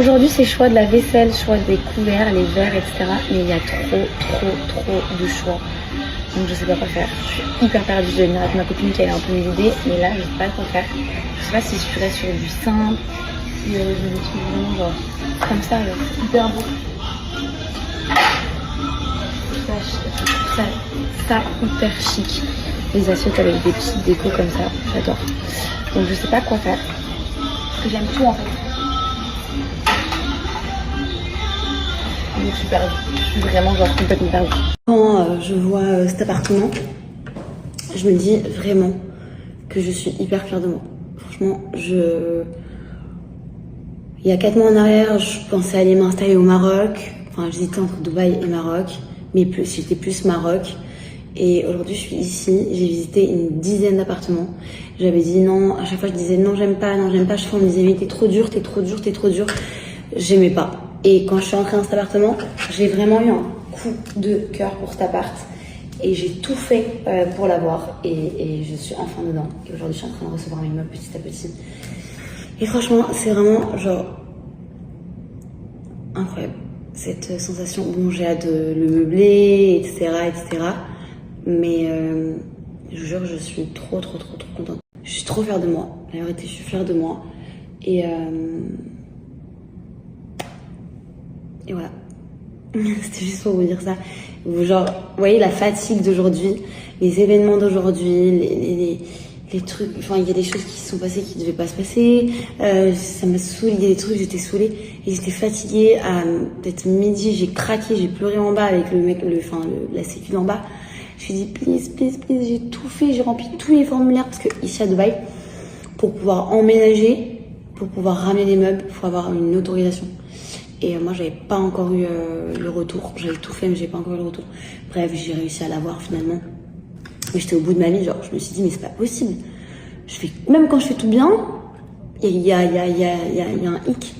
aujourd'hui c'est choix de la vaisselle, choix des couverts, les verres, etc. Mais il y a trop de choix. Donc je sais pas quoi faire. Je suis hyper perdue. Je vais venir avec ma copine qui a un peu mes idées. Mais là je sais pas quoi faire. Je sais pas si je reste sur du simple. Si je vais des trucs vraiment genre comme ça, genre, hyper beau. Ça hyper chic. Les assiettes avec des petites décos comme ça. J'adore. Donc je sais pas quoi faire. Parce que j'aime tout en fait. Donc je suis perdue. Je suis vraiment genre complètement perdue. Quand je vois cet appartement, je me dis vraiment que je suis hyper fière de moi. Franchement, il y a 4 mois en arrière, je pensais aller m'installer au Maroc. Enfin, j'hésitais entre Dubaï et Maroc, mais j'étais plus Maroc. Et aujourd'hui, je suis ici. J'ai visité une dizaine d'appartements. J'avais dit non. À chaque fois, je disais non, j'aime pas, non, j'aime pas. Je me disais mais t'es trop dur. J'aimais pas. Et quand je suis entrée dans cet appartement, j'ai vraiment eu un coup de cœur pour cet appart. Et j'ai tout fait pour l'avoir. Et je suis enfin dedans. Et aujourd'hui, je suis en train de recevoir mes meubles petit à petit. Et franchement, c'est vraiment genre incroyable. Cette sensation, bon, j'ai hâte de le meubler, etc. Mais je vous jure, je suis trop contente. Je suis trop fière de moi. La vérité, je suis fière de moi. Et voilà. C'était juste pour vous dire ça. Genre, vous voyez la fatigue d'aujourd'hui, les événements d'aujourd'hui, les trucs, enfin il y a des choses qui se sont passées qui ne devaient pas se passer, ça m'a saoulée, il y a des trucs, j'étais saoulée et j'étais fatiguée à peut-être midi, j'ai craqué, j'ai pleuré en bas avec la sécu d'en bas. Je me suis dit please, j'ai tout fait, j'ai rempli tous les formulaires parce que ici à Dubaï, pour pouvoir emménager, pour pouvoir ramener des meubles, il faut avoir une autorisation. Et moi, j'avais pas encore eu le retour. J'avais tout fait, mais j'ai pas encore eu le retour. Bref, j'ai réussi à l'avoir finalement. Mais j'étais au bout de ma vie, genre, je me suis dit, mais c'est pas possible. Même quand je fais tout bien, il y a un hic.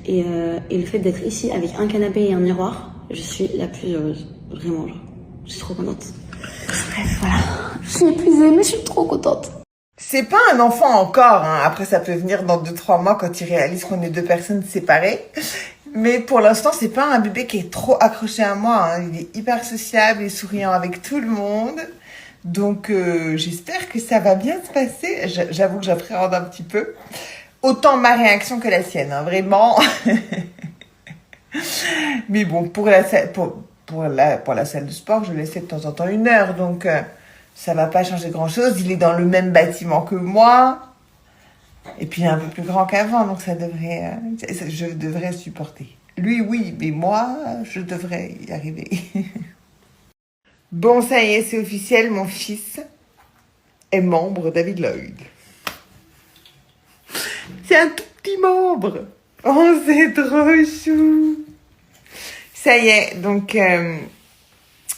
Et le fait d'être ici avec un canapé et un miroir, je suis la plus heureuse. Vraiment, genre, je suis trop contente. Bref, voilà. Je suis épuisée, mais je suis trop contente. C'est pas un enfant encore, hein. Après, ça peut venir dans 2-3 mois quand il réalise qu'on est 2 personnes séparées. Mais pour l'instant, c'est pas un bébé qui est trop accroché à moi, hein. Il est hyper sociable et souriant avec tout le monde. Donc, j'espère que ça va bien se passer. J'avoue que j'appréhende un petit peu. Autant ma réaction que la sienne, hein, vraiment. Mais bon, pour la salle de sport, je laissais de temps en temps 1 heure. Donc, ça va pas changer grand-chose. Il est dans le même bâtiment que moi. Et puis, il est un peu plus grand qu'avant. Donc, je devrais supporter. Lui, oui, mais moi, je devrais y arriver. Bon, ça y est, c'est officiel, mon fils est membre David Lloyd. C'est un tout petit membre. Oh, c'est trop chou. Ça y est, donc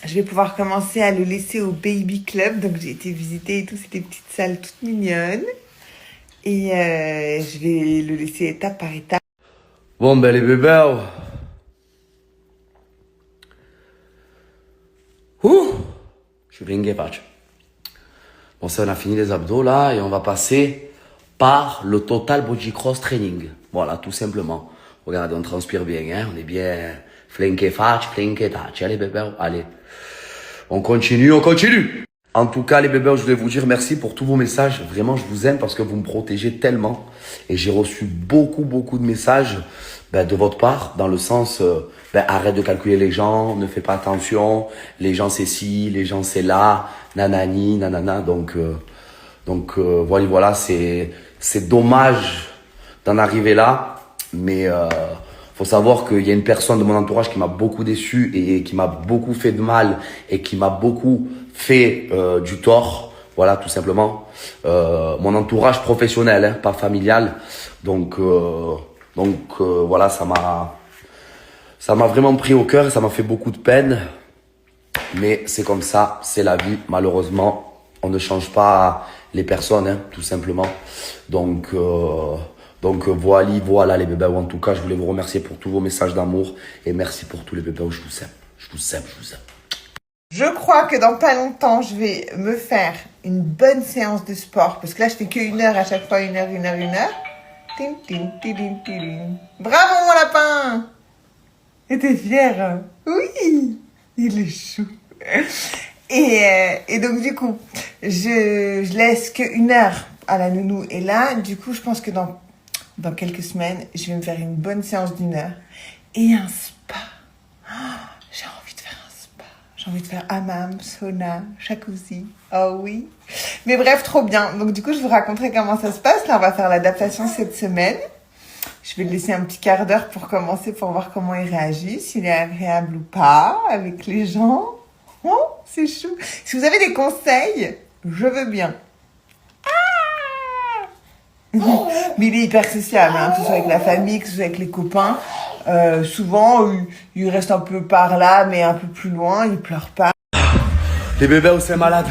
je vais pouvoir commencer à le laisser au Baby Club. Donc j'ai été visiter et tout, c'est des petites salles toutes mignonnes. Et je vais le laisser étape par étape. Bon, ben les bébés... Je suis blingué, patch. Bon, ça, on a fini les abdos, là, et on va passer par le Total Body Cross Training. Voilà, tout simplement. Regardez, on transpire bien, hein. On est bien flingué, fatch, flingué, touch. Allez, bébés, allez. On continue. En tout cas, les bébés, je voulais vous dire merci pour tous vos messages. Vraiment, je vous aime parce que vous me protégez tellement. Et j'ai reçu beaucoup de messages de votre part, dans le sens, arrête de calculer les gens, ne fais pas attention, les gens c'est ci, les gens c'est là, nanani, nanana. Donc voilà, c'est dommage d'en arriver là, mais faut savoir qu'il y a une personne de mon entourage qui m'a beaucoup déçu et qui m'a beaucoup fait de mal et qui m'a beaucoup fait du tort. Voilà, tout simplement. Mon entourage professionnel, hein, pas familial. Donc voilà, ça m'a vraiment pris au cœur et ça m'a fait beaucoup de peine. Mais c'est comme ça, c'est la vie. Malheureusement, on ne change pas les personnes, hein, tout simplement. Donc voilà les bébés. En tout cas, je voulais vous remercier pour tous vos messages d'amour et merci pour tous les bébés. Je vous aime. Je vous aime. Je crois que dans pas longtemps, je vais me faire une bonne séance de sport. Parce que là, je fais que 1 heure à chaque fois, 1 heure. Bravo, mon lapin! Et t'es fière? Oui, il est chou. Et donc du coup, je laisse que 1 heure à la nounou. Et là, du coup, je pense que dans quelques semaines, je vais me faire une bonne séance d'1 heure. Et un spa. J'ai envie de faire un spa. J'ai envie de faire hammam, sauna, jacuzzi. Oh oui. Mais bref, trop bien. Donc du coup, je vous raconterai comment ça se passe. Là, on va faire l'adaptation cette semaine. Je vais le laisser un petit quart d'heure pour commencer, pour voir comment il réagit, s'il est agréable ou pas avec les gens. Oh, c'est chou. Si vous avez des conseils, je veux bien. Mais il est hyper sociable, hein, que ce soit avec la famille, que ce soit avec les copains. Souvent, il reste un peu par là, mais un peu plus loin, il pleure pas. Les bébés, c'est malade.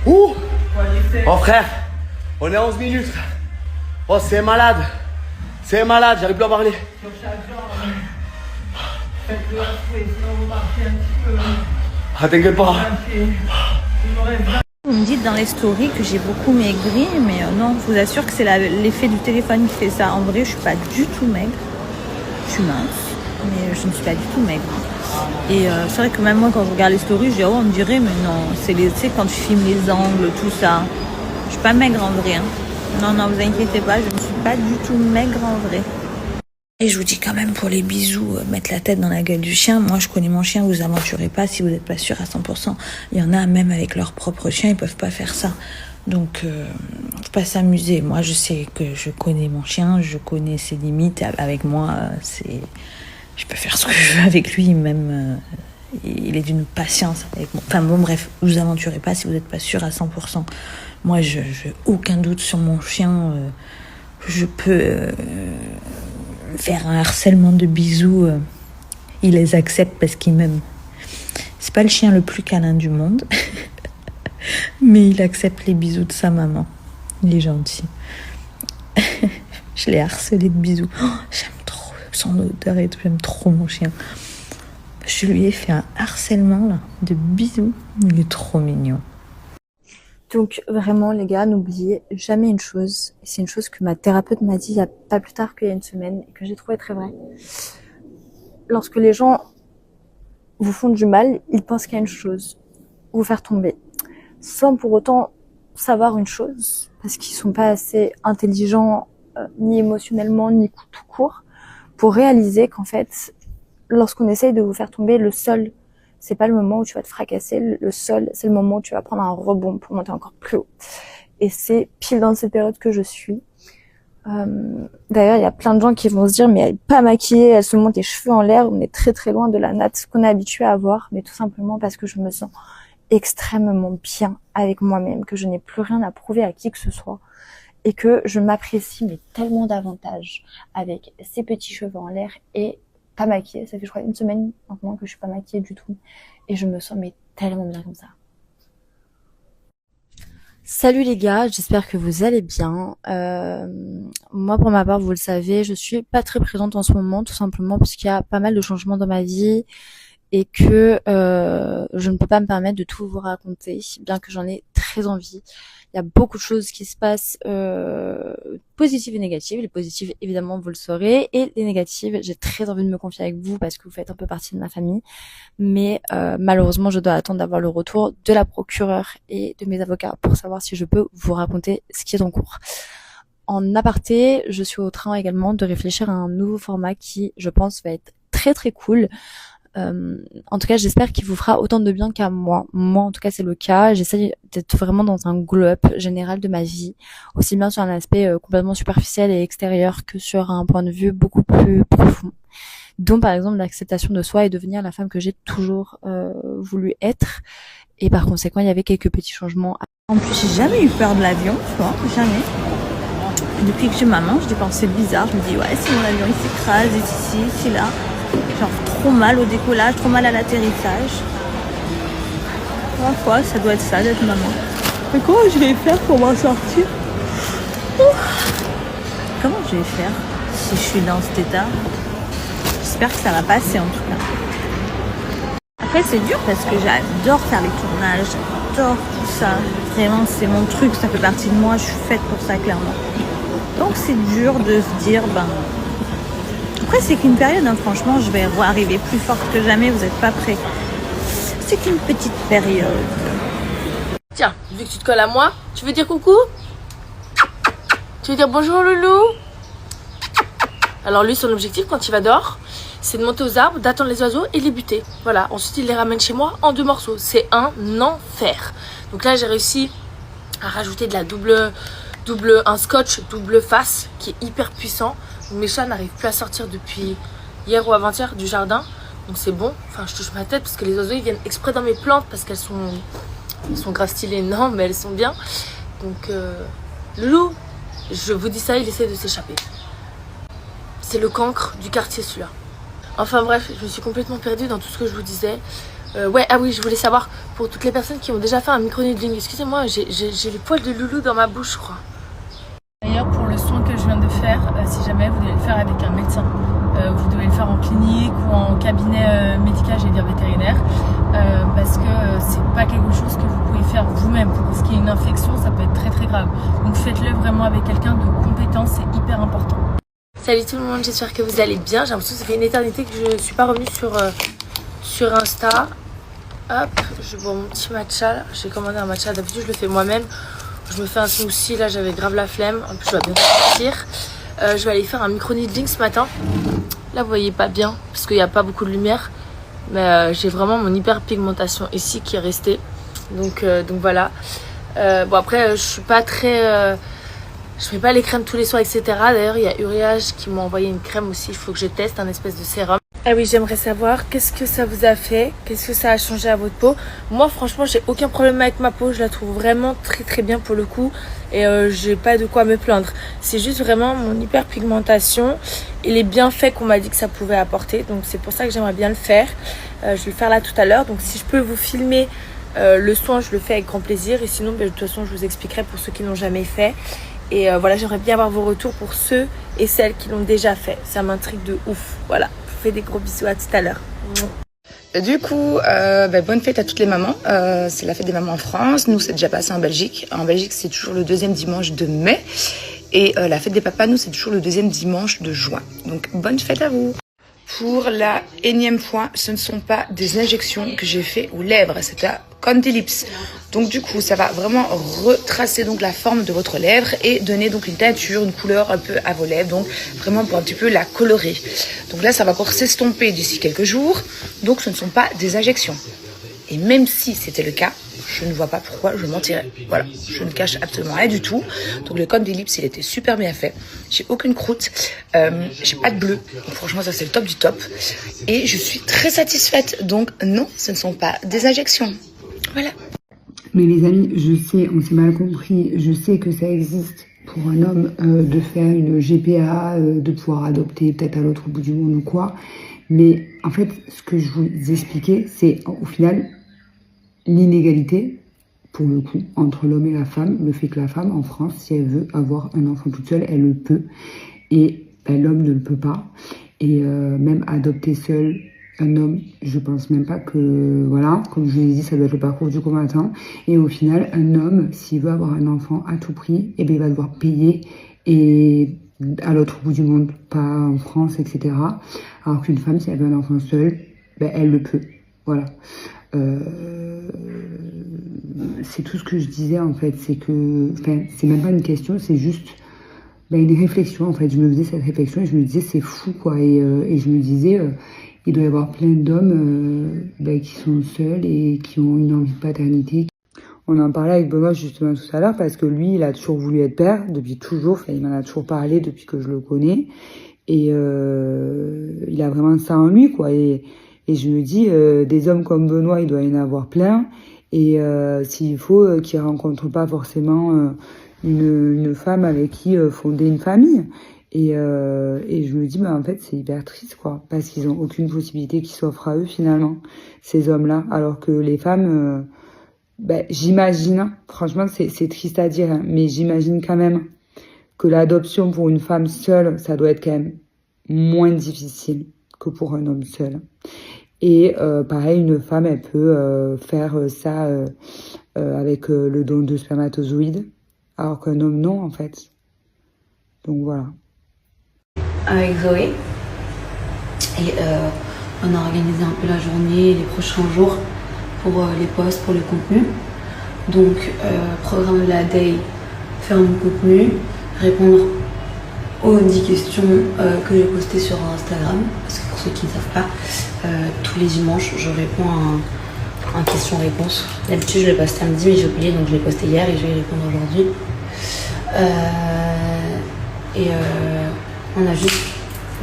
Ouh. Oh frère, on est à 11 minutes. Oh, c'est malade. C'est malade, j'arrive plus à parler. Ah, t'inquiète pas. Vous me dites dans les stories que j'ai beaucoup maigri, mais non, je vous assure que c'est l'effet du téléphone qui fait ça. En vrai, je suis pas du tout maigre. Je suis mince, mais je ne suis pas du tout maigre. Et c'est vrai que même moi, quand je regarde les stories, je dis, oh, on dirait, mais non, c'est quand tu filmes les angles, tout ça. Je suis pas maigre en vrai. Hein. Non, vous inquiétez pas, je ne suis pas du tout maigre en vrai. Et je vous dis quand même pour les bisous, mettre la tête dans la gueule du chien. Moi, je connais mon chien, vous aventurez pas si vous n'êtes pas sûr à 100%. Il y en a même avec leur propre chien, ils peuvent pas faire ça. Donc, faut pas s'amuser. Moi, je sais que je connais mon chien, je connais ses limites. Avec moi, je peux faire ce que je veux avec lui, même. Il est d'une patience avec moi. Enfin bon, bref, vous aventurez pas si vous n'êtes pas sûr à 100%. Moi, je n'ai aucun doute sur mon chien. Je peux faire un harcèlement de bisous. Il les accepte parce qu'il m'aime. C'est pas le chien le plus câlin du monde, mais il accepte les bisous de sa maman. Il est gentil. Je l'ai harcelé de bisous. Oh, j'aime trop son odeur et tout. J'aime trop mon chien. Je lui ai fait un harcèlement là, de bisous. Il est trop mignon. Donc vraiment les gars, n'oubliez jamais une chose. Et c'est une chose que ma thérapeute m'a dit il y a pas plus tard qu'il y a une semaine et que j'ai trouvé très vrai. Lorsque les gens vous font du mal, ils pensent qu'il y a une chose, vous faire tomber. Sans pour autant savoir une chose, parce qu'ils sont pas assez intelligents ni émotionnellement ni tout court, pour réaliser qu'en fait, lorsqu'on essaye de vous faire tomber, le sol, c'est pas le moment où tu vas te fracasser. Le sol, c'est le moment où tu vas prendre un rebond pour monter encore plus haut. Et c'est pile dans cette période que je suis. D'ailleurs, il y a plein de gens qui vont se dire, mais elle est pas maquillée, elle se monte les cheveux en l'air. On est très très loin de la natte qu'on est habitué à avoir, mais tout simplement parce que je me sens extrêmement bien avec moi-même, que je n'ai plus rien à prouver à qui que ce soit. Et que je m'apprécie mais tellement davantage avec ces petits cheveux en l'air et pas maquillée. Ça fait je crois 1 semaine maintenant que je suis pas maquillée du tout et je me sens mais tellement bien comme ça. Salut les gars, j'espère que vous allez bien. Moi pour ma part, vous le savez, je suis pas très présente en ce moment, tout simplement parce qu'il y a pas mal de changements dans ma vie et que je ne peux pas me permettre de tout vous raconter, bien que j'en ai très envie. Il y a beaucoup de choses qui se passent, positives et négatives. Les positives, évidemment, vous le saurez. Et les négatives, j'ai très envie de me confier avec vous parce que vous faites un peu partie de ma famille. Mais malheureusement, je dois attendre d'avoir le retour de la procureure et de mes avocats pour savoir si je peux vous raconter ce qui est en cours. En aparté, je suis au train également de réfléchir à un nouveau format qui, je pense, va être très très cool. En tout cas, j'espère qu'il vous fera autant de bien qu'à moi. Moi, en tout cas, c'est le cas. J'essaie d'être vraiment dans un glow-up général de ma vie, aussi bien sur un aspect complètement superficiel et extérieur que sur un point de vue beaucoup plus profond. Dont, par exemple, l'acceptation de soi et devenir la femme que j'ai toujours voulu être. Et par conséquent, il y avait quelques petits changements. En plus, j'ai jamais eu peur de l'avion, tu vois, jamais. Depuis que j'ai maman, je dis c'est bizarre. Je me dis, ouais, si mon avion il s'écrase, ici, ici, là. Genre trop mal au décollage, trop mal à l'atterrissage. Parfois, ça doit être ça d'être maman. Mais comment je vais faire pour m'en sortir? Comment je vais faire si je suis dans cet état? J'espère que ça va passer en tout cas. Après c'est dur parce que j'adore faire les tournages, j'adore tout ça. Vraiment c'est mon truc, ça fait partie de moi, je suis faite pour ça clairement. Donc c'est dur de se dire Après, c'est qu'une période, hein. Franchement, je vais arriver plus forte que jamais, vous n'êtes pas prêts. C'est qu'une petite période. Tiens, vu que tu te colles à moi, tu veux dire coucou? Tu veux dire bonjour loulou? Alors lui, son objectif quand il va dehors, c'est de monter aux arbres, d'attendre les oiseaux et de les buter. Voilà, ensuite il les ramène chez moi en 2 morceaux. C'est un enfer. Donc là, j'ai réussi à rajouter de la un scotch double face qui est hyper puissant. Mes chats n'arrivent plus à sortir depuis hier ou avant-hier du jardin. Donc c'est bon. Enfin, je touche ma tête parce que les oiseaux ils viennent exprès dans mes plantes parce qu'elles sont grave stylées. Non, mais elles sont bien. Donc loulou, je vous dis ça, il essaie de s'échapper. C'est le cancre du quartier celui-là. Enfin bref, je me suis complètement perdue dans tout ce que je vous disais. Ouais, ah oui, je voulais savoir pour toutes les personnes qui ont déjà fait un micro-needling. Excusez-moi, j'ai les poils de loulou dans ma bouche, je crois. D'ailleurs, pour le soin que je viens de faire, si jamais vous devez le faire avec un médecin, vous devez le faire en clinique ou en cabinet médical, j'allais dire vétérinaire, parce que c'est pas quelque chose que vous pouvez faire vous-même. Pour ce qui est une infection, ça peut être très très grave. Donc faites-le vraiment avec quelqu'un de compétent, c'est hyper important. Salut tout le monde, j'espère que vous allez bien. J'ai l'impression que ça fait une éternité que je ne suis pas revenue sur Insta. Hop, je bois mon petit matcha. J'ai commandé un matcha, d'habitude je le fais moi-même. Je me fais un smoothie, là j'avais grave la flemme. En plus je dois bientôt partir. Je vais aller faire un micro-needling ce matin. Là vous voyez pas bien parce qu'il n'y a pas beaucoup de lumière. Mais j'ai vraiment mon hyperpigmentation ici qui est restée. Donc voilà. Bon après je suis pas très... je fais pas les crèmes tous les soirs, etc. D'ailleurs, il y a Uriage qui m'a envoyé une crème aussi. Il faut que je teste, un espèce de sérum. Ah oui, j'aimerais savoir qu'est-ce que ça vous a fait? Qu'est-ce que ça a changé à votre peau? Moi, franchement, j'ai aucun problème avec ma peau. Je la trouve vraiment très très bien pour le coup. Et j'ai pas de quoi me plaindre. C'est juste vraiment mon hyperpigmentation et les bienfaits qu'on m'a dit que ça pouvait apporter. Donc c'est pour ça que j'aimerais bien le faire. Je vais le faire là tout à l'heure. Donc si je peux vous filmer le soin, je le fais avec grand plaisir. Et sinon, de toute façon, je vous expliquerai pour ceux qui n'ont jamais fait. Et voilà, j'aimerais bien avoir vos retours pour ceux et celles qui l'ont déjà fait. Ça m'intrigue de ouf. Voilà, je vous fais des gros bisous, à tout à l'heure. Du coup, bonne fête à toutes les mamans. C'est la fête des mamans en France. Nous, c'est déjà passé en Belgique. En Belgique, c'est toujours le 2e dimanche de mai. Et la fête des papas, nous, c'est toujours le 2e dimanche de juin. Donc, bonne fête à vous. Pour la énième fois, ce ne sont pas des injections que j'ai fait aux lèvres, c'est à Conti Lips. Donc du coup, ça va vraiment retracer donc la forme de votre lèvre et donner donc une teinture, une couleur un peu à vos lèvres, donc vraiment pour un petit peu la colorer. Donc là, ça va encore s'estomper d'ici quelques jours, donc ce ne sont pas des injections. Et même si c'était le cas, je ne vois pas pourquoi je mentirais. Voilà, je ne cache absolument rien du tout. Donc le Conti Lips, il était super bien fait. J'ai aucune croûte, j'ai pas de bleu. Donc franchement, ça c'est le top du top. Et je suis très satisfaite. Donc non, ce ne sont pas des injections. Voilà. Mais les amis, je sais, on s'est mal compris. Je sais que ça existe pour un homme de faire une GPA, de pouvoir adopter peut-être à l'autre bout du monde ou quoi. Mais en fait, ce que je vous expliquais, c'est au final l'inégalité, pour le coup, entre l'homme et la femme. Le fait que la femme, en France, si elle veut avoir un enfant toute seule, elle le peut. Et l'homme ne le peut pas. Et même adopter seul un homme, je pense même pas que... Voilà, comme je vous l'ai dit, ça doit être le parcours du combattant. Et au final, un homme, s'il veut avoir un enfant à tout prix, eh bien, il va devoir payer et à l'autre bout du monde, pas en France, etc. Alors qu'une femme, si elle veut un enfant seul, ben, elle le peut. Voilà. C'est tout ce que je disais en fait, c'est que, enfin, c'est même pas une question, c'est juste une réflexion en fait. Je me faisais cette réflexion et je me disais c'est fou quoi, et je me disais il doit y avoir plein d'hommes qui sont seuls et qui ont une envie de paternité. On en parlait avec Benoît justement tout à l'heure parce que lui il a toujours voulu être père depuis toujours, enfin, il m'en a toujours parlé depuis que je le connais et il a vraiment ça en lui quoi, et je me dis des hommes comme Benoît il doit y en avoir plein. Et s'il faut qu'ils rencontrent pas forcément une femme avec qui fonder une famille. Et je me dis, en fait, c'est hyper triste, quoi. Parce qu'ils ont aucune possibilité qui s'offre à eux, finalement, ces hommes-là. Alors que les femmes, j'imagine, franchement, c'est triste à dire, hein, mais j'imagine quand même que l'adoption pour une femme seule, ça doit être quand même moins difficile que pour un homme seul. Et pareil, une femme, elle peut faire ça avec le don de spermatozoïdes, alors qu'un homme, non, en fait. Donc voilà. Avec Zoé, Et on a organisé un peu la journée, les prochains jours pour les posts, pour le contenu. Donc, programme de la day, faire mon contenu, répondre aux 10 questions que j'ai postées sur Instagram. Parce que pour ceux qui ne savent pas, tous les dimanches, je réponds à un question-réponse. D'habitude, je les poste samedi, mais j'ai oublié, donc je l'ai posté hier et je vais y répondre aujourd'hui. On a juste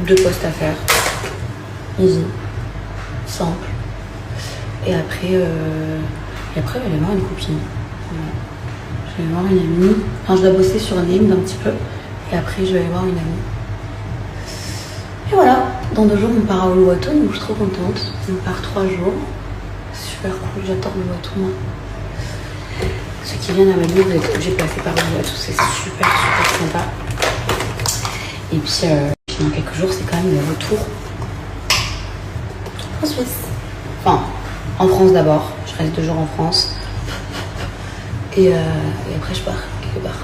2 posts à faire. Easy, simple. Et après, je vais aller voir une copine. Voilà. Je vais aller voir une amie. Enfin, je dois bosser sur Named un petit peu. Et après, je vais aller voir une amie. Et voilà, dans 2 jours, on part à Uluwatu, donc je suis trop contente. On part 3 jours. Super cool, j'adore Uluwatu, moi. Ceux qui viennent à Bali, vous êtes obligés de passer par Uluwatu, c'est super, super sympa. Et puis, dans quelques jours, c'est quand même le retour en Suisse. Enfin, en France d'abord. Je reste 2 jours en France. Et après, je pars quelque part.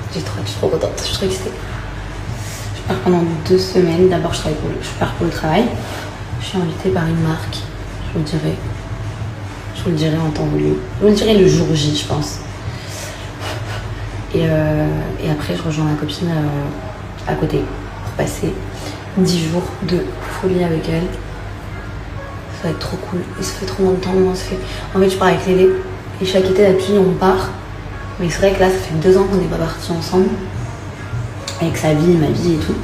Je suis trop contente, je suis trop excitée. Je pars pendant 2 semaines. D'abord, je pars pour le travail. Je suis invitée par une marque. Je vous le dirai en temps voulu. Je vous le dirai le jour J, je pense. Et après, je rejoins ma copine à côté pour passer 10 jours de folie avec elle. Ça va être trop cool. Et ça fait trop longtemps. En fait, je pars avec Lédé. Et chaque été, d'habitude, on part. Mais c'est vrai que là, ça fait 2 ans qu'on n'est pas partis ensemble. Avec sa vie, ma vie et tout.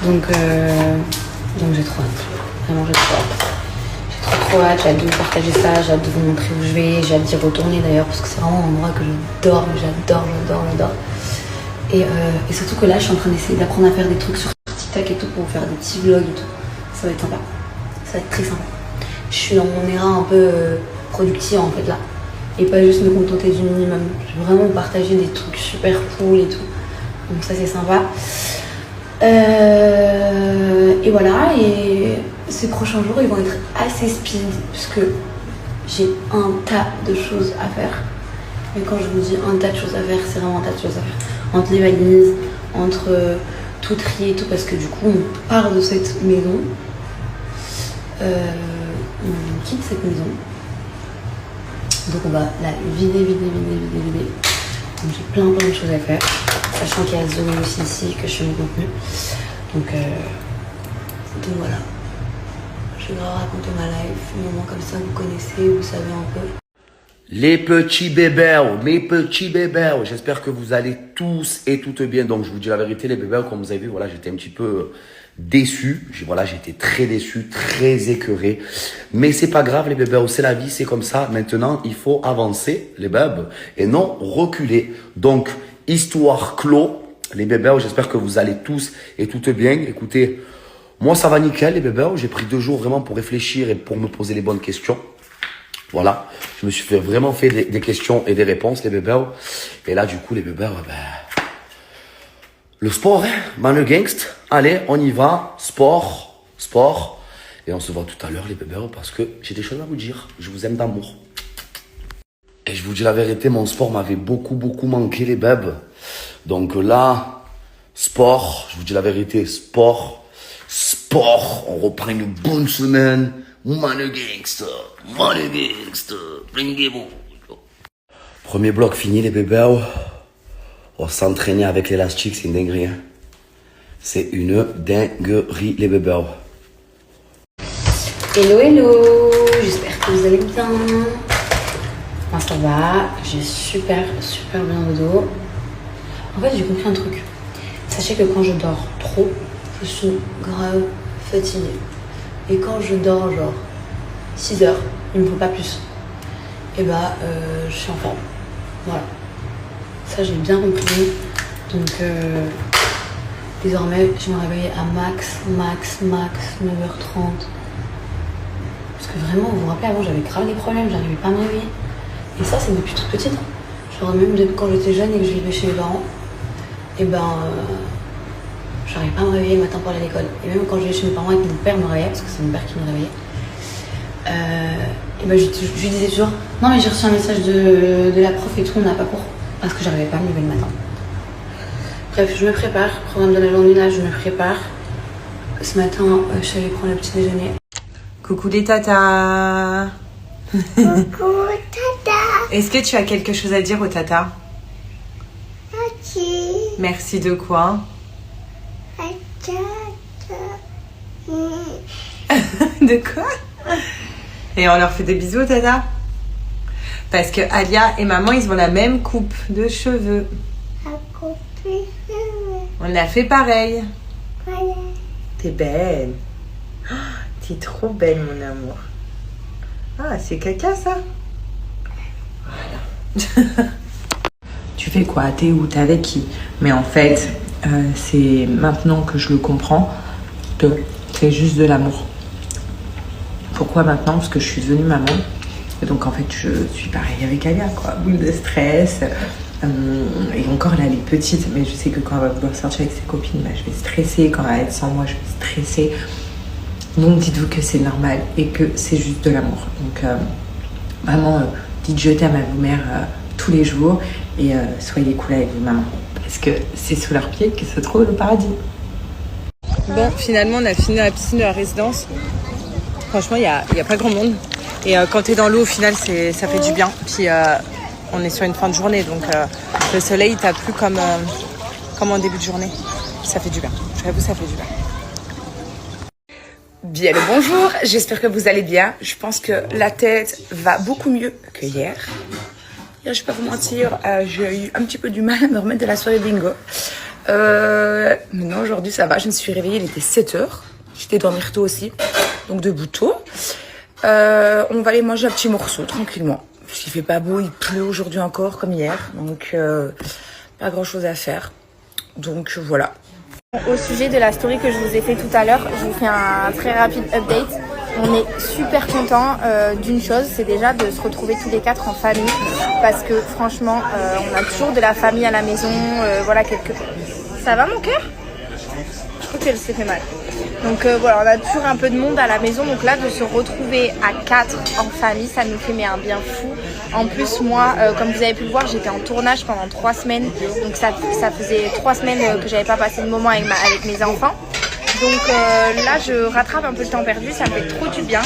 Donc j'ai trop hâte. Vraiment, j'ai trop hâte. J'ai trop hâte. J'ai hâte de vous partager ça. J'ai hâte de vous montrer où je vais. J'ai hâte d'y retourner d'ailleurs. Parce que c'est vraiment un endroit que j'adore. J'adore. Et surtout que là, je suis en train d'essayer d'apprendre à faire des trucs sur TikTok et tout pour faire des petits vlogs et tout. Ça va être sympa. Ça va être très sympa. Je suis dans mon éra un peu productive en fait là. Et pas juste me contenter du minimum. Je veux vraiment partager des trucs super cool et tout. Donc ça c'est sympa. Et voilà, et ces prochains jours ils vont être assez speed puisque j'ai un tas de choses à faire. Et quand je vous dis un tas de choses à faire, c'est vraiment un tas de choses à faire. Entre les valises, entre tout trier et tout, parce que du coup on part de cette maison. On quitte cette maison. Donc on va la vider. Donc j'ai plein de choses à faire. Sachant qu'il y a Zoé aussi ici, que je fais mon contenu. Donc voilà. Je vais raconter ma life, un moment comme ça, vous connaissez, vous savez un peu. Les petits bébés, mes petits bébés, j'espère que vous allez tous et toutes bien. Donc je vous dis la vérité les bébés, comme vous avez vu, voilà, j'étais un petit peu déçu. Voilà, j'étais très déçu, très écœuré. Mais c'est pas grave les bébés, c'est la vie, c'est comme ça. Maintenant, il faut avancer les bébés et non reculer. Donc, histoire clos, les bébés, j'espère que vous allez tous et toutes bien. Écoutez, moi ça va nickel les bébés, j'ai pris 2 jours vraiment pour réfléchir et pour me poser les bonnes questions. Voilà, je me suis vraiment fait des questions et des réponses les bébés. Et là du coup les bébés, le sport, hein, le gangst. Allez, on y va, sport. Et on se voit tout à l'heure les bébés parce que j'ai des choses à vous dire. Je vous aime d'amour. Et je vous dis la vérité, mon sport m'avait beaucoup manqué les bébés. Donc là, sport, je vous dis la vérité, sport, on reprend une bonne semaine. Le gangster, premier bloc fini les bébés. On s'entraîner avec l'élastique, c'est une dinguerie. Hein. C'est une dinguerie les bébés. Hello, j'espère que vous allez bien. Moi ça va, j'ai super bien au dos. En fait j'ai compris un truc. Sachez que quand je dors trop, je suis grave fatiguée. Et quand je dors genre 6 heures, il ne me faut pas plus. Et je suis en forme. Voilà. Ça j'ai bien compris. Donc désormais je me réveille à max 9h30. Parce que vraiment, vous vous rappelez, avant j'avais grave des problèmes, j'arrivais pas à me réveiller. Et ça c'est depuis toute petite. Genre même depuis quand j'étais jeune et que je vivais chez mes parents, j'arrivais pas à me réveiller le matin pour aller à l'école. Et même quand je vivais chez mes parents et que mon père me réveillait, parce que c'est mon père qui me réveillait, je lui disais toujours non mais j'ai reçu un message de la prof et tout, on n'a pas cours. Parce que j'arrivais pas à me lever le matin. Bref, je me prépare, programme de la journée là, je me prépare. ce matin, je suis allée prendre le petit déjeuner. Coucou les tatas. Coucou, tata. Est-ce que tu as quelque chose à dire aux tatas? Merci. Merci de quoi? De quoi? Et on leur fait des bisous, tata? Parce que Alia et maman, ils ont la même coupe de cheveux. On a fait pareil. T'es belle. Oh, t'es trop belle, mon amour. Ah, c'est caca, ça? Voilà. Tu fais quoi? T'es où? T'es avec qui? Mais en fait, c'est maintenant que je le comprends que c'est juste de l'amour. Pourquoi maintenant? Parce que je suis devenue maman. Et donc, en fait, je suis pareil avec Alia, quoi. Boule de stress. Et encore, là, elle est petite. Mais je sais que quand elle va vouloir sortir avec ses copines, bah, je vais stresser. Quand elle va être sans moi, je vais stresser. Donc, dites-vous que c'est normal et que c'est juste de l'amour. Donc, vraiment, dites je t'aime à vos mères tous les jours. Et soyez cool avec vos mamans. Parce que c'est sous leurs pieds que se trouve le paradis. Bon, finalement, on a fini dans la piscine de la résidence. Franchement, il n'y a pas grand monde. Et quand t'es dans l'eau, au final, ça fait du bien. Puis on est sur une fin de journée, donc le soleil, il t'a plu comme en début de journée. Ça fait du bien. J'avoue, ça fait du bien. Bien le bonjour, j'espère que vous allez bien. Je pense que la tête va beaucoup mieux que hier. Hier, je vais pas vous mentir, j'ai eu un petit peu du mal à me remettre de la soirée bingo. Maintenant, aujourd'hui, ça va. Je me suis réveillée, il était 7h. J'étais dormir tôt aussi, donc debout tôt. On va aller manger un petit morceau, tranquillement. Parce qu'il fait pas beau, il pleut aujourd'hui encore, comme hier. Donc, pas grand-chose à faire. Donc, voilà. Au sujet de la story que je vous ai fait tout à l'heure, je vous fais un très rapide update. On est super contents d'une chose, c'est déjà de se retrouver tous les quatre en famille. Parce que franchement, on a toujours de la famille à la maison. Voilà, Ça va mon cœur? Je crois qu'elle s'est fait mal. Donc voilà, on a toujours un peu de monde à la maison. Donc là, de se retrouver à 4 en famille, ça nous fait un bien fou. En plus, moi, comme vous avez pu le voir, j'étais en tournage pendant 3 semaines. Donc ça faisait 3 semaines que j'avais pas passé de moment avec mes enfants. Donc là, je rattrape un peu le temps perdu. Ça me fait trop du bien.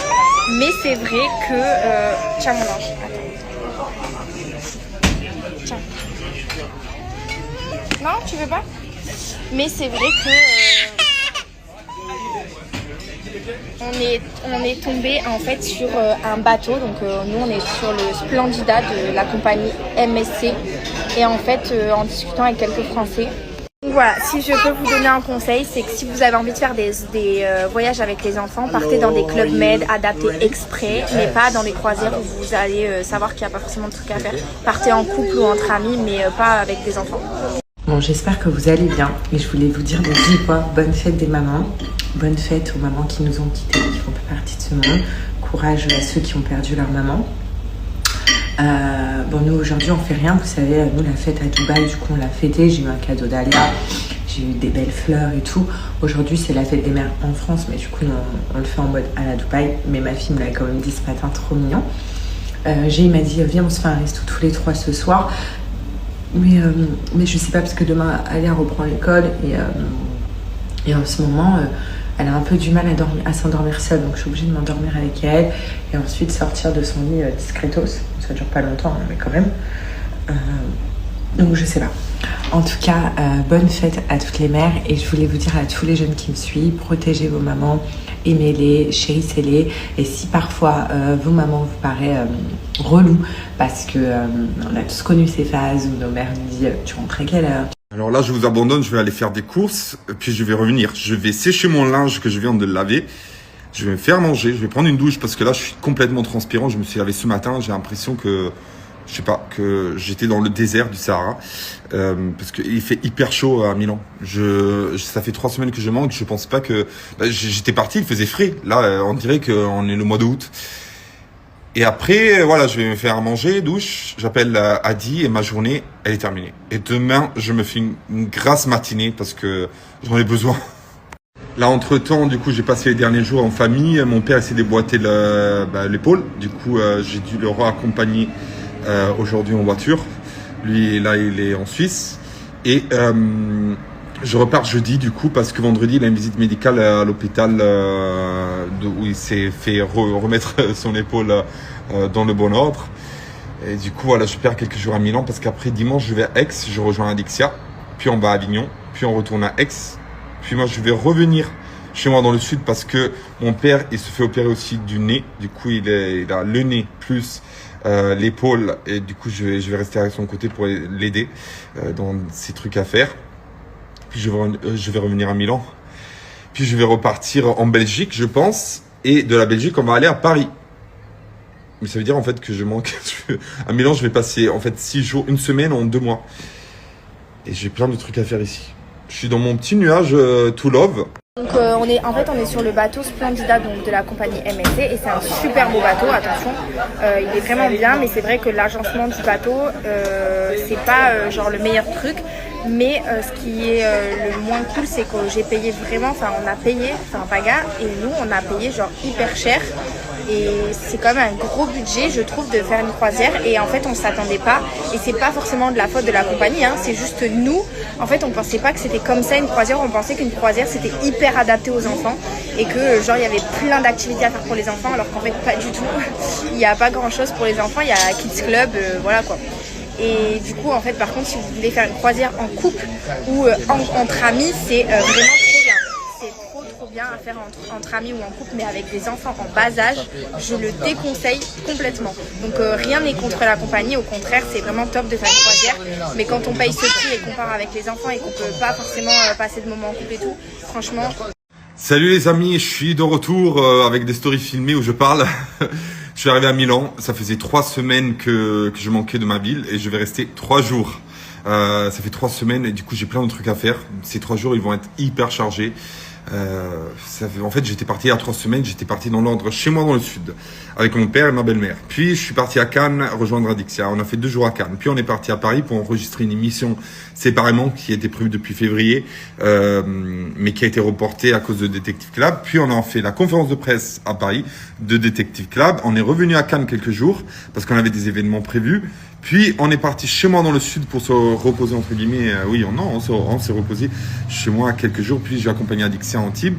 Mais c'est vrai que... Tiens, mon ange. Attends. Tiens. Non, tu veux pas? Mais c'est vrai que... On est tombé en fait sur un bateau, donc nous on est sur le Splendida de la compagnie MSC et en fait en discutant avec quelques Français. Donc voilà, si je peux vous donner un conseil, c'est que si vous avez envie de faire des voyages avec les enfants, partez dans des clubs med adaptés exprès, mais pas dans des croisières où vous allez savoir qu'il n'y a pas forcément de trucs à faire. Partez en couple ou entre amis, mais pas avec des enfants. Bon, j'espère que vous allez bien et je voulais vous dire de vive voix, bonne fête des mamans, bonne fête aux mamans qui nous ont quittés, qui font pas partie de ce monde, courage à ceux qui ont perdu leur maman. Bon, nous aujourd'hui on fait rien, vous savez, nous la fête à Dubaï, du coup on l'a fêté, j'ai eu un cadeau d'Alia, j'ai eu des belles fleurs et tout. Aujourd'hui c'est la fête des mères en France, mais du coup on le fait en mode à la Dubaï, mais ma fille me l'a quand même dit ce matin, trop mignon. Il m'a dit viens on se fait un resto tous les 3 ce soir. Mais je sais pas parce que demain Alia reprend l'école et en ce moment elle a un peu du mal à s'endormir seule, donc je suis obligée de m'endormir avec elle et ensuite sortir de son lit discretos. Ça dure pas longtemps mais quand même. Donc je sais pas. En tout cas, bonne fête à toutes les mères et je voulais vous dire à tous les jeunes qui me suivent, protégez vos mamans, aimez-les, chérissez-les et si parfois vos mamans vous paraissent relou parce que on a tous connu ces phases où nos mères nous disent tu rentres à quelle heure? Alors là je vous abandonne, je vais aller faire des courses puis je vais revenir. Je vais sécher mon linge que je viens de laver. Je vais me faire manger, je vais prendre une douche parce que là je suis complètement transpirant. Je me suis lavé ce matin, j'ai l'impression que je sais pas, que j'étais dans le désert du Sahara parce qu'il fait hyper chaud à Milan. Ça fait 3 semaines que je manque. Je pense pas que j'étais parti, il faisait frais. Là, on dirait qu'on est le mois d'août. Et après, voilà, je vais me faire manger, douche. J'appelle Adi et ma journée, elle est terminée. Et demain, je me fais une grasse matinée parce que j'en ai besoin. Là, entre-temps, du coup, j'ai passé les derniers jours en famille. Mon père s'est déboîté l'épaule. Du coup, j'ai dû le raccompagner aujourd'hui en voiture. Lui, là, il est en Suisse. Et Je repars jeudi du coup parce que vendredi il a une visite médicale à l'hôpital où il s'est fait remettre son épaule dans le bon ordre. Et du coup voilà, je perds quelques jours à Milan parce qu'après dimanche je vais à Aix, je rejoins Adixia, puis on va à Avignon, puis on retourne à Aix. Puis moi je vais revenir chez moi dans le sud parce que mon père il se fait opérer aussi du nez. Du coup il a le nez plus l'épaule et du coup je vais rester à son côté pour l'aider dans ses trucs à faire. Puis je vais revenir à Milan. Puis je vais repartir en Belgique, je pense. Et de la Belgique, on va aller à Paris. Mais ça veut dire en fait que je manque. À Milan, je vais passer en fait 6 jours, une semaine en 2 mois. Et j'ai plein de trucs à faire ici. Je suis dans mon petit nuage to love. Donc on est sur le bateau Splendida donc de la compagnie MSC et c'est un super beau bateau, attention, il est vraiment bien, mais c'est vrai que l'agencement du bateau c'est pas genre le meilleur truc, mais ce qui est le moins cool c'est que j'ai payé vraiment, on a payé, Paga et nous on a payé genre hyper cher. Et c'est quand même un gros budget, je trouve, de faire une croisière. Et en fait, on s'attendait pas. Et c'est pas forcément de la faute de la compagnie, hein. C'est juste nous. En fait, on pensait pas que c'était comme ça une croisière. On pensait qu'une croisière c'était hyper adapté aux enfants et que genre il y avait plein d'activités à faire pour les enfants, alors qu'en fait pas du tout. Il n'y a pas grand chose pour les enfants. Il y a Kids Club, voilà quoi. Et du coup, en fait, par contre, si vous voulez faire une croisière en couple ou entre amis, c'est vraiment trop bien. C'est trop bien à faire entre amis ou en couple, mais avec des enfants en bas âge, je le déconseille complètement. Donc rien n'est contre la compagnie, au contraire, c'est vraiment top de faire une croisière. Mais quand on paye ce prix et qu'on part avec les enfants et qu'on peut pas forcément passer de moments en couple et tout, franchement... Salut les amis, je suis de retour avec des stories filmées où je parle. Je suis arrivé à Milan, ça faisait 3 semaines que je manquais de ma ville et je vais rester 3 jours. Ça fait 3 semaines et du coup j'ai plein de trucs à faire. Ces 3 jours ils vont être hyper chargés. En fait j'étais parti il y a 3 semaines, j'étais parti dans l'ordre chez moi dans le sud avec mon père et ma belle-mère. Puis je suis parti à Cannes rejoindre Adixia, on a fait 2 jours à Cannes. Puis on est parti à Paris pour enregistrer une émission séparément qui était prévue depuis février mais qui a été reportée à cause de Detective Club. Puis on a fait la conférence de presse à Paris de Detective Club. On est revenu à Cannes quelques jours parce qu'on avait des événements prévus. Puis on est parti chez moi dans le sud pour se reposer entre guillemets. On s'est reposé chez moi quelques jours. Puis j'ai accompagné Adixia en Antibes.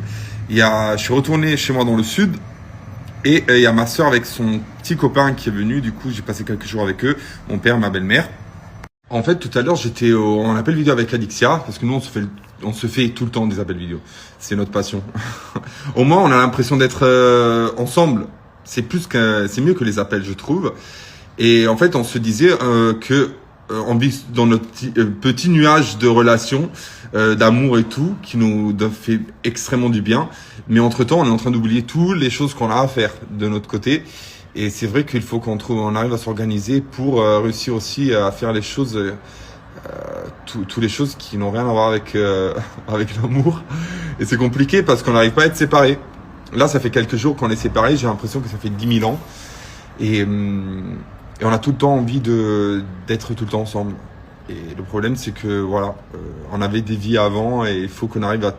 Je suis retourné chez moi dans le sud et il y a ma soeur avec son petit copain qui est venu. Du coup j'ai passé quelques jours avec eux, mon père, ma belle-mère. En fait tout à l'heure j'étais en appel vidéo avec Adixia parce que nous on se fait tout le temps des appels vidéo. C'est notre passion. Au moins on a l'impression d'être ensemble. C'est mieux que les appels je trouve. Et en fait, on se disait que on vit dans notre petit nuage de relations, d'amour et tout, qui nous fait extrêmement du bien. Mais entre-temps, on est en train d'oublier toutes les choses qu'on a à faire de notre côté. Et c'est vrai qu'il faut on arrive à s'organiser pour réussir aussi à faire les choses, toutes les choses qui n'ont rien à voir avec l'amour. Et c'est compliqué parce qu'on n'arrive pas à être séparés. Là, ça fait quelques jours qu'on est séparés. J'ai l'impression que ça fait 10 000 ans. Et on a tout le temps envie d'être tout le temps ensemble. Et le problème, c'est que voilà, on avait des vies avant et il faut qu'on arrive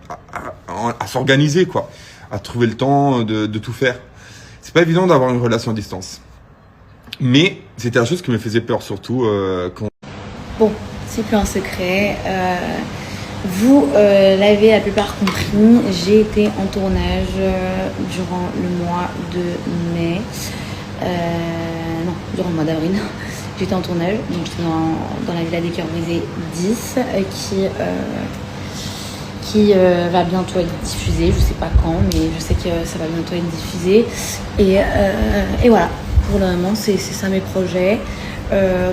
à s'organiser, quoi, à trouver le temps de tout faire. C'est pas évident d'avoir une relation à distance. Mais c'était la chose qui me faisait peur, surtout quand... Bon, c'est plus un secret. Vous l'avez la plupart compris, j'ai été en tournage durant le mois de mai. Durant le mois d'avril, j'étais en tournage, donc j'étais dans la Villa des Cœurs Brisés 10 qui va bientôt être diffusée, je sais pas quand, mais je sais que ça va bientôt être diffusé et voilà, pour le moment c'est ça mes projets.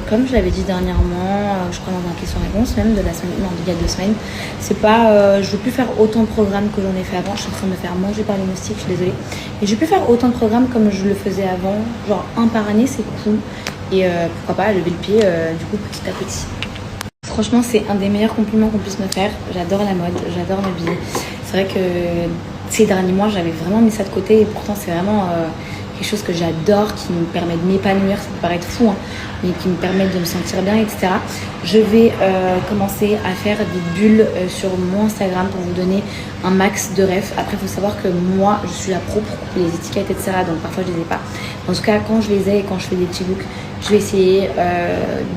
Comme je l'avais dit dernièrement, je crois dans un question-réponse même il y a 2 semaines, c'est pas, je veux plus faire autant de programmes que j'en ai fait avant. Je suis en train de me faire manger par les moustiques, je suis désolée. Et je veux plus faire autant de programmes comme je le faisais avant, genre un par année, c'est cool. Et pourquoi pas lever le pied du coup petit à petit. Franchement, c'est un des meilleurs compliments qu'on puisse me faire. J'adore la mode, j'adore m'habiller. C'est vrai que ces derniers mois, j'avais vraiment mis ça de côté et pourtant c'est vraiment quelque chose que j'adore, qui me permet de m'épanouir, ça peut paraître fou, hein, mais qui me permet de me sentir bien, etc. Je vais commencer à faire des bulles sur mon Instagram pour vous donner un max de refs. Après, il faut savoir que moi, je suis la pro pour couper les étiquettes, etc. Donc parfois, je les ai pas. En tout cas, quand je les ai et quand je fais des petits looks, je vais essayer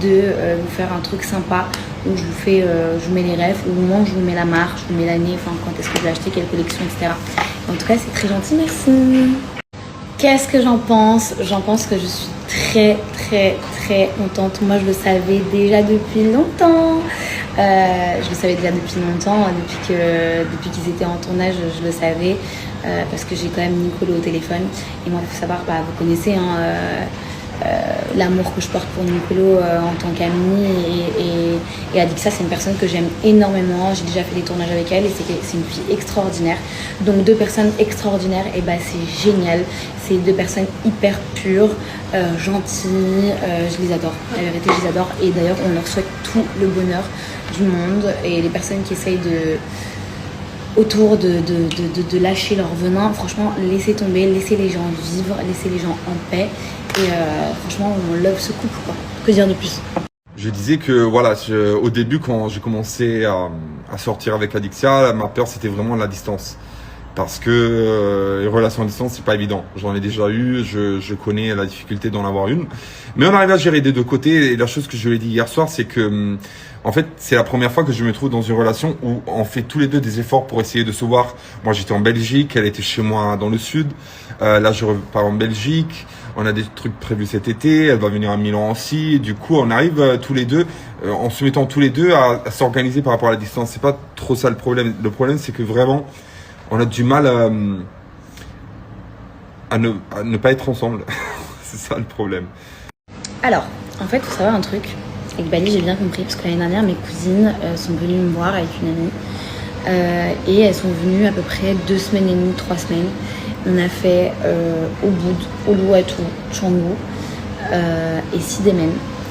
de vous faire un truc sympa où je vous mets les refs, au moment où je vous mets la marque, je vous mets l'année, enfin quand est-ce que je vais acheter, quelle collection, etc. En tout cas, c'est très gentil, merci. Qu'est-ce que j'en pense? J'en pense que je suis très contente. Moi, je le savais déjà depuis longtemps. Je le savais déjà depuis longtemps, depuis qu'ils étaient en tournage, je le savais, parce que j'ai quand même Nicolo au téléphone. Et moi, il faut savoir, vous connaissez l'amour que je porte pour Nicolo en tant qu'amie et Adixa, c'est une personne que j'aime énormément. J'ai déjà fait des tournages avec elle et c'est une fille extraordinaire. Donc 2 personnes extraordinaires, et c'est génial. C'est 2 personnes hyper pures, gentilles, je les adore. La vérité, je les adore. Et d'ailleurs, on leur souhaite tout le bonheur du monde. Et les personnes qui essayent autour de lâcher leur venin, franchement, laissez tomber, laissez les gens vivre, laissez les gens en paix. Et franchement, on love ce couple, quoi. Que dire de plus? Je disais que voilà, au début, quand j'ai commencé à sortir avec Adixia, ma peur c'était vraiment la distance. Parce que les relations à distance, c'est pas évident. J'en ai déjà eu, je connais la difficulté d'en avoir une. Mais on arrive à gérer des deux côtés. Et la chose que je lui ai dit hier soir, c'est que en fait, c'est la première fois que je me trouve dans une relation où on fait tous les deux des efforts pour essayer de se voir. Moi, j'étais en Belgique, elle était chez moi dans le sud. Là, je repars en Belgique. On a des trucs prévus cet été. Elle va venir à Milan aussi. Et du coup, on arrive tous les deux, en se mettant tous les deux à s'organiser par rapport à la distance. C'est pas trop ça le problème. Le problème, c'est que vraiment, on a du mal à ne pas être ensemble. C'est ça le problème. Alors, en fait, il faut savoir un truc. Avec Bali, j'ai bien compris, parce que l'année dernière, mes cousines sont venues me voir avec une amie. Et elles sont venues à peu près 2 semaines et demie, 3 semaines. On a fait Ubud, Uluwatu, Canggu et Sidémen.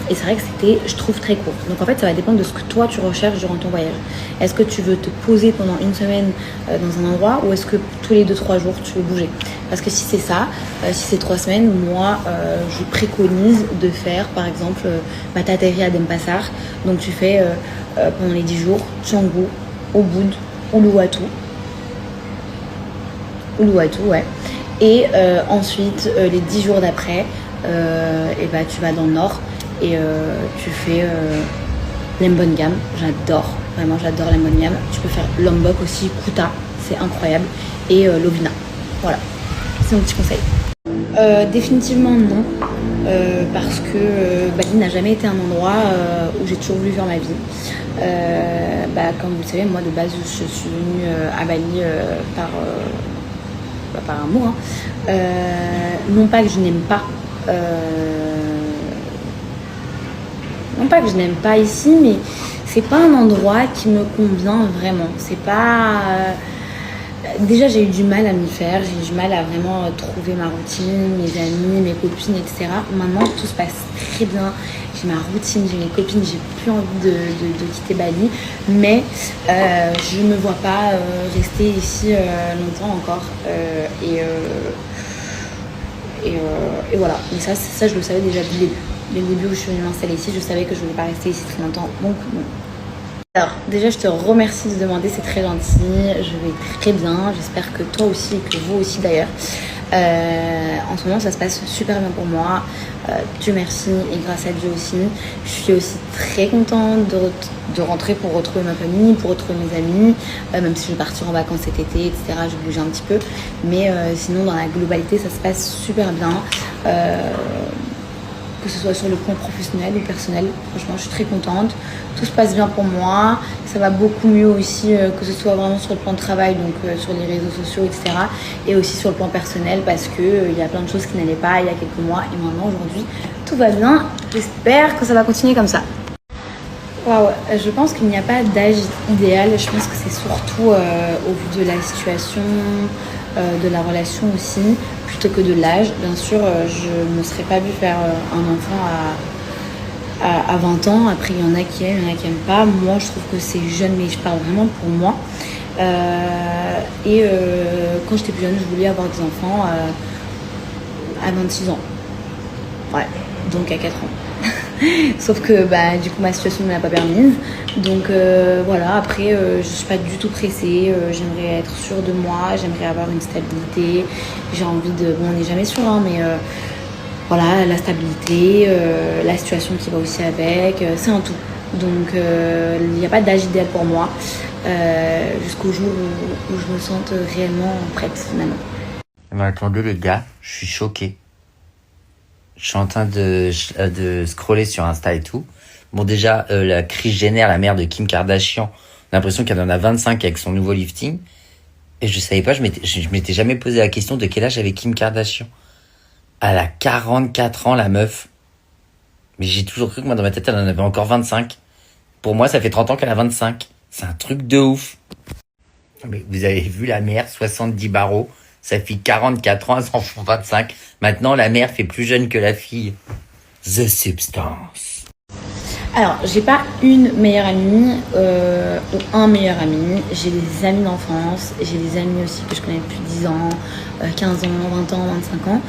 Et c'est vrai que c'était, je trouve, très court. Donc en fait, ça va dépendre de ce que toi tu recherches durant ton voyage. Est-ce que tu veux te poser pendant 1 semaine dans un endroit, ou est-ce que tous les 2-3 jours tu veux bouger? Parce que si c'est ça, si c'est 3 semaines, moi je préconise de faire par exemple Matateri à Denpasar. Donc tu fais pendant les 10 jours Canggu, Ubud, Uluwatu, ouais. Et ensuite les 10 jours d'après, tu vas dans le nord. Et tu fais l'Embongam, j'adore, vraiment j'adore l'Embongam. Tu peux faire Lombok aussi, Kuta, c'est incroyable, et Lovina. Voilà, c'est mon petit conseil. Définitivement non, parce que Bali n'a jamais été un endroit où j'ai toujours voulu faire ma vie. Comme vous le savez, moi de base je suis venue à Bali par amour. Non pas que je n'aime pas. Non pas que je n'aime pas ici, mais c'est pas un endroit qui me convient vraiment. C'est pas... Déjà, j'ai eu du mal à m'y faire. J'ai eu du mal à vraiment trouver ma routine, mes amis, mes copines, etc. Maintenant, tout se passe très bien. J'ai ma routine, j'ai mes copines. J'ai plus envie de quitter Bali. Mais je me vois pas rester ici longtemps encore. Et voilà. Mais ça, je le savais déjà du début. Dès le début où je suis venue m'installer ici, je savais que je ne voulais pas rester ici très longtemps, donc bon. Alors déjà, je te remercie de demander, c'est très gentil, je vais très bien, j'espère que toi aussi et que vous aussi d'ailleurs. En ce moment, ça se passe super bien pour moi, Dieu merci, et grâce à Dieu aussi. Je suis aussi très contente de rentrer pour retrouver ma famille, pour retrouver mes amis, même si je vais partir en vacances cet été, etc. Je vais bouger un petit peu, mais sinon dans la globalité, ça se passe super bien. Que ce soit sur le plan professionnel ou personnel, franchement je suis très contente, tout se passe bien pour moi, ça va beaucoup mieux aussi, que ce soit vraiment sur le plan de travail, donc sur les réseaux sociaux, etc. et aussi sur le plan personnel, parce que il y a plein de choses qui n'allaient pas il y a quelques mois, et maintenant aujourd'hui tout va bien, j'espère que ça va continuer comme ça. Waouh, je pense qu'il n'y a pas d'âge idéal, je pense que c'est surtout au vu de la situation, de la relation aussi, plutôt que de l'âge. Bien sûr, je ne me serais pas vue faire un enfant à 20 ans. Après, il y en a qui aiment, il y en a qui n'aiment pas. Moi, je trouve que c'est jeune, mais je parle vraiment pour moi. Quand j'étais plus jeune, je voulais avoir des enfants à 26 ans. Ouais, donc à 4 ans. Sauf que du coup ma situation ne m'a pas permise, donc voilà. Après je suis pas du tout pressée, j'aimerais être sûre de moi, j'aimerais avoir une stabilité, j'ai envie de, bon on n'est jamais sûr hein, mais voilà, la stabilité, la situation qui va aussi avec, c'est un tout. Donc il n'y a pas d'âge idéal pour moi jusqu'au jour où je me sente réellement prête finalement. Mais attendez les gars, je suis choquée. Je suis en train de scroller sur Insta et tout. Bon déjà, la Kris Jenner, la mère de Kim Kardashian, on a l'impression qu'elle en a 25 avec son nouveau lifting. Et je savais pas, je m'étais jamais posé la question de quel âge avait Kim Kardashian. Elle a 44 ans la meuf. Mais j'ai toujours cru que moi dans ma tête elle en avait encore 25. Pour moi ça fait 30 ans qu'elle a 25. C'est un truc de ouf. Mais vous avez vu la mère, 70 barreaux. Sa fille 44 ans, elle s'en fout 25. Maintenant la mère fait plus jeune que la fille. The Substance. Alors, j'ai pas une meilleure amie ou un meilleur ami. J'ai des amis d'enfance, j'ai des amis aussi que je connais depuis 10 ans, 15 ans, 20 ans, 25 ans.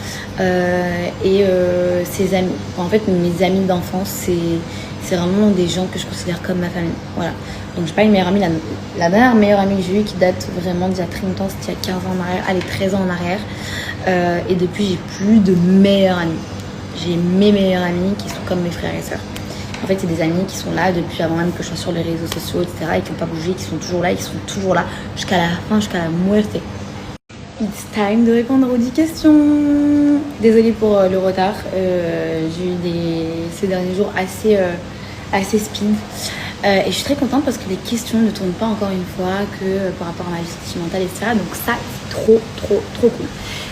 Ces amis, en fait, mes amis d'enfance, c'est vraiment des gens que je considère comme ma famille. Voilà. Donc, j'ai pas une meilleure amie. La dernière meilleure amie que j'ai eue qui date vraiment d'il y a très longtemps, c'était il y a 15 ans en arrière, allez, 13 ans en arrière. Et depuis, j'ai plus de meilleurs amis. J'ai mes meilleurs amis qui sont comme mes frères et sœurs. En fait, c'est des amis qui sont là depuis avant même que je sois sur les réseaux sociaux, etc. Et qui n'ont pas bougé, qui sont toujours là, et qui sont toujours là jusqu'à la fin, jusqu'à la muerte. It's time de répondre aux 10 questions. Désolée pour le retard. J'ai eu ces derniers jours assez speed. Et je suis très contente parce que les questions ne tournent pas encore une fois que par rapport à ma vie sentimentale, etc. Donc ça, c'est trop cool.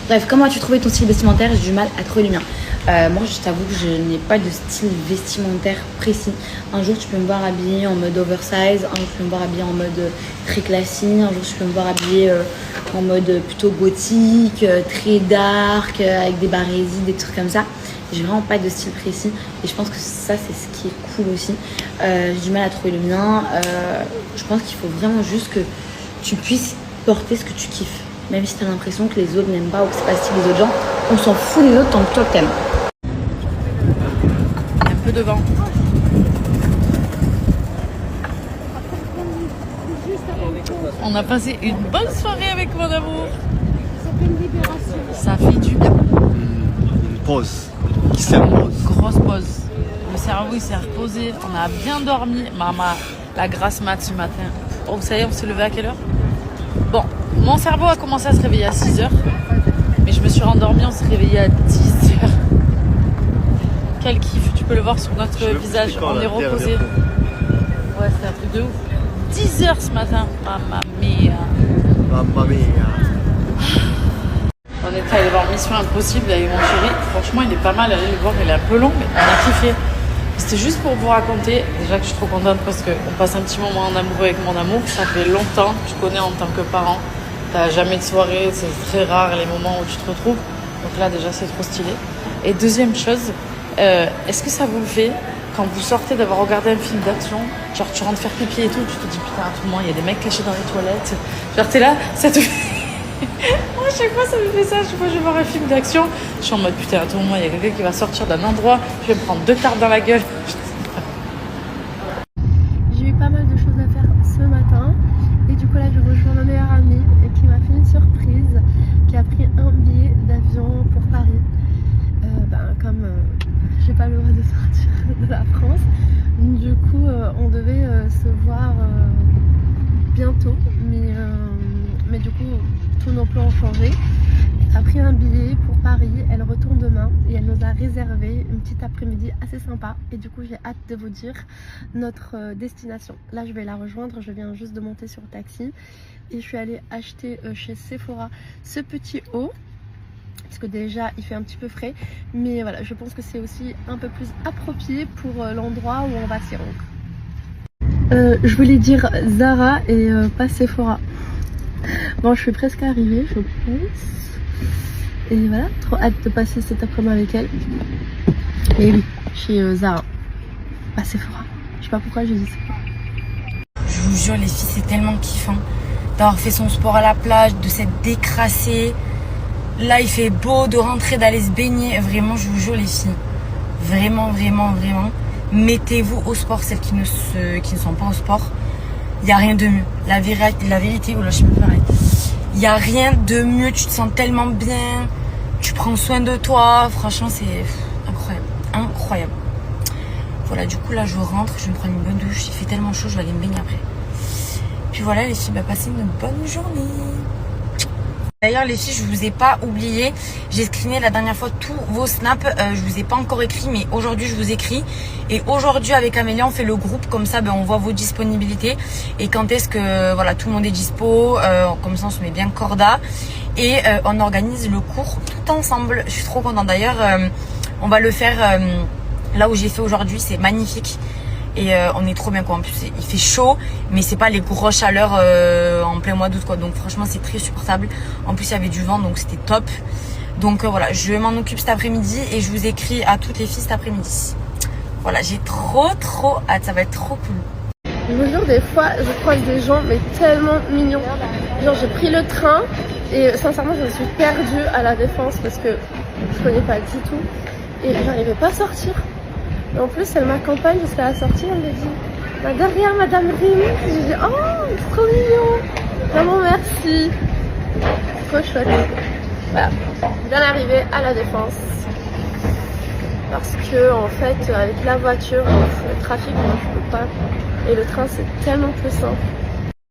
Bref, comment as-tu trouvé ton style vestimentaire? J'ai du mal à trouver le mien. Moi, je t'avoue que je n'ai pas de style vestimentaire précis. Un jour, tu peux me voir habillée en mode oversize. Un jour, tu peux me voir habillée en mode très classique. Un jour, tu peux me voir habillée en mode plutôt gothique, très dark, avec des barésies, des trucs comme ça. J'ai vraiment pas de style précis. Et je pense que ça, c'est ce qui est cool aussi. J'ai du mal à trouver le mien. Je pense qu'il faut vraiment juste que tu puisses porter ce que tu kiffes. Même si tu as l'impression que les autres n'aiment pas ou que c'est pas le style des autres gens, on s'en fout des autres tant que toi t'aimes. Un peu de vent. On a passé une bonne soirée avec mon amour. Ça fait du bien. Une pause. Qui s'impose. Grosse pause. Le cerveau il s'est reposé. On a bien dormi. La grasse mat ce matin. Oh, ça y est, on s'est levé à quelle heure? Bon, mon cerveau a commencé à se réveiller à 6h. Mais je me suis rendormie, on s'est réveillé à 10h. Quel kiff, tu peux le voir sur notre visage. On est reposé. Ouais, c'était un truc de ouf. 10h ce matin. Mamma mia. Mamma mia. On était allé voir Mission Impossible avec mon chéri. Franchement, il est pas mal. Allez le voir, il est un peu long, mais on a kiffé. C'était juste pour vous raconter, déjà que je suis trop contente parce qu'on passe un petit moment en amoureux avec mon amour. Ça fait longtemps que je connais en tant que parent. T'as jamais de soirée, c'est très rare les moments où tu te retrouves. Donc là, déjà, c'est trop stylé. Et deuxième chose, est-ce que ça vous le fait quand vous sortez d'avoir regardé un film d'action, genre tu rentres faire pipi et tout, tu te dis putain, à tout moment, il y a des mecs cachés dans les toilettes. Genre t'es là, ça te fait... Moi, à chaque fois, ça me fait ça. Chaque fois que je vais voir un film d'action, je suis en mode putain, à tout moment, il y a quelqu'un qui va sortir d'un endroit, je vais me prendre 2 tartes dans la gueule. J'ai eu pas mal de choses à faire ce matin. Et du coup, là, je rejoins ma meilleure amie qui m'a fait une surprise, qui a pris un billet d'avion pour Paris. Comme j'ai pas le droit de sortir de la France, du coup, on devait se voir bientôt. Mais du coup, tous nos plans ont changé. Elle a pris un billet pour Paris, elle retourne demain et elle nous a réservé une petite après-midi assez sympa. Et du coup, j'ai hâte de vous dire notre destination. Là, je vais la rejoindre, je viens juste de monter sur le taxi et je suis allée acheter chez Sephora ce petit haut. Parce que déjà, il fait un petit peu frais. Mais voilà, je pense que c'est aussi un peu plus approprié pour l'endroit où on va s'y rendre. Je voulais dire Zara et pas Sephora. Bon, je suis presque arrivée, je pense. Et voilà, trop hâte de passer cet après-midi avec elle. Et oui, chez Zara. Pas Sephora. Je sais pas pourquoi j'ai dit Sephora. Je vous jure, les filles, c'est tellement kiffant d'avoir fait son sport à la plage, de s'être décrassée. Là, il fait beau, de rentrer, d'aller se baigner. Vraiment, je vous jure, les filles. Vraiment, vraiment, vraiment. Mettez-vous au sport, celles qui ne sont pas au sport. Il n'y a rien de mieux. La vérité, oh là, je sais même pas pareil. Il n'y a rien de mieux. Tu te sens tellement bien. Tu prends soin de toi. Franchement, c'est incroyable. Incroyable. Voilà, du coup là je rentre, je vais me prendre une bonne douche, il fait tellement chaud, je vais aller me baigner après. Puis voilà les filles, passez une bonne journée. D'ailleurs les filles, je vous ai pas oublié, j'ai screené la dernière fois tous vos snaps, je vous ai pas encore écrit, mais aujourd'hui je vous écris. Et aujourd'hui avec Amélia on fait le groupe, comme ça on voit vos disponibilités et quand est-ce que voilà tout le monde est dispo, comme ça on se met bien corda et on organise le cours tout ensemble. Je suis trop contente. D'ailleurs on va le faire là où j'ai fait aujourd'hui, c'est magnifique. Et on est trop bien quoi. En plus il fait chaud, mais c'est pas les grosses chaleurs en plein mois d'août quoi. Donc franchement c'est très supportable. En plus il y avait du vent donc c'était top. Donc voilà, je m'en occupe cet après-midi et je vous écris à toutes les filles cet après-midi. Voilà, j'ai trop hâte, ça va être trop cool. Je vous jure, des fois je croise des gens mais tellement mignons. Genre j'ai pris le train et sincèrement je me suis perdue à la Défense parce que je connais pas du tout et j'arrivais pas à sortir. Et en plus, elle m'accompagne jusqu'à la sortie, elle me dit derrière Madame Rémi. J'ai dit oh, c'est trop mignon. Vraiment merci. Trop chouette. Voilà, bien arrivé à la Défense. Parce que en fait, avec la voiture, le trafic, moi je peux pas. Et le train, c'est tellement plus simple.